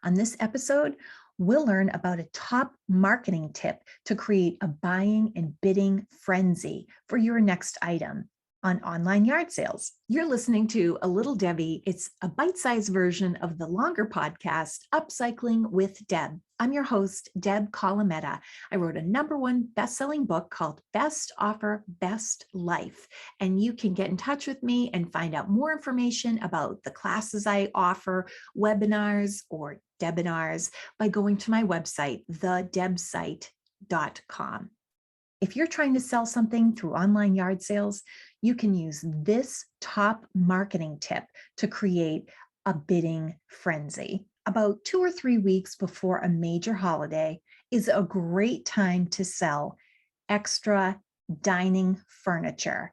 On this episode, we'll learn about a top marketing tip to create a buying and bidding frenzy for your next item on online yard sales. You're listening to A Little Debbie. It's a bite-sized version of the longer podcast, Upcycling with Deb. I'm your host, Deb Colameta. I wrote a #1 best-selling book called Best Offer, Best Life. And you can get in touch with me and find out more information about the classes I offer, webinars or debinars by going to my website, thedebsite.com. If you're trying to sell something through online yard sales, you can use this top marketing tip to create a bidding frenzy. About 2 or 3 weeks before a major holiday is a great time to sell extra dining furniture.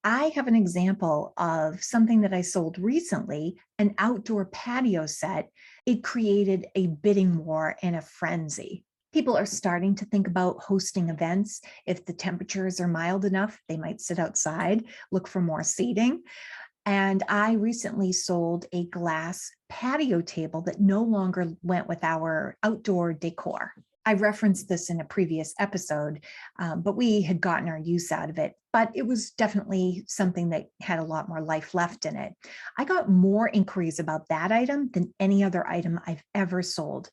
I have an example of something that I sold recently, an outdoor patio set. It created a bidding war and a frenzy. People are starting to think about hosting events. If the temperatures are mild enough, they might sit outside, look for more seating. And I recently sold a glass patio table that no longer went with our outdoor decor. I referenced this in a previous episode, but we had gotten our use out of it. But it was definitely something that had a lot more life left in it. I got more inquiries about that item than any other item I've ever sold.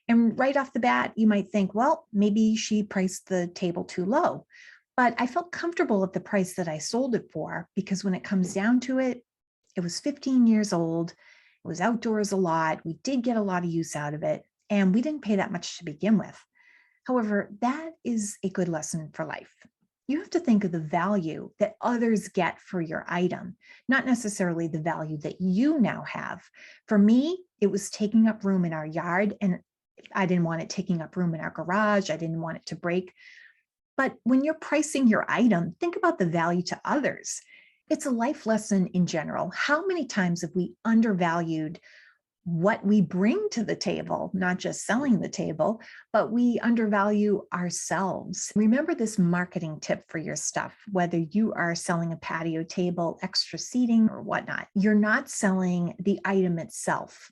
And right off the bat, you might think, well, maybe she priced the table too low. But I felt comfortable at the price that I sold it for, because when it comes down to it, it was 15 years old. It was outdoors a lot. We did get a lot of use out of it, and we didn't pay that much to begin with. However, that is a good lesson for life. You have to think of the value that others get for your item, not necessarily the value that you now have. For me, it was taking up room in our yard, and I didn't want it taking up room in our garage. I didn't want it to break. But when you're pricing your item, think about the value to others. It's a life lesson in general. How many times have we undervalued what we bring to the table, not just selling the table, but we undervalue ourselves? Remember this marketing tip for your stuff, whether you are selling a patio table, extra seating, or whatnot. You're not selling the item itself.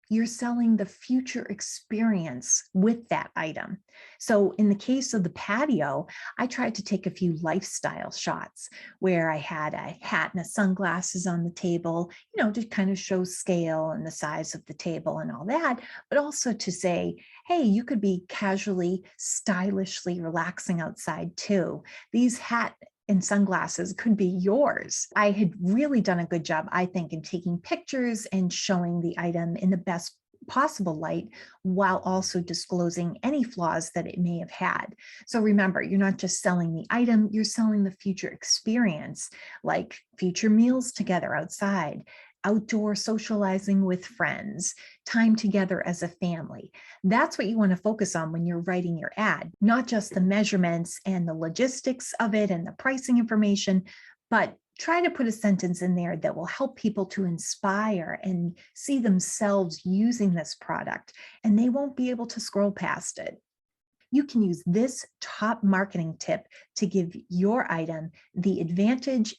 You're selling the future experience with that item. So in the case of the patio, I tried to take a few lifestyle shots where I had a hat and a sunglasses on the table, to kind of show scale and the size of the table and all that, but also to say, hey, you could be casually, stylishly relaxing outside too. These hat and sunglasses could be yours. I had really done a good job, I think, in taking pictures and showing the item in the best possible light while also disclosing any flaws that it may have had. So remember, you're not just selling the item, you're selling the future experience, like future meals together outside, outdoor socializing with friends, time together as a family. That's what you want to focus on when you're writing your ad, not just the measurements and the logistics of it and the pricing information, but try to put a sentence in there that will help people to inspire and see themselves using this product, and they won't be able to scroll past it. You can use this top marketing tip to give your item the advantage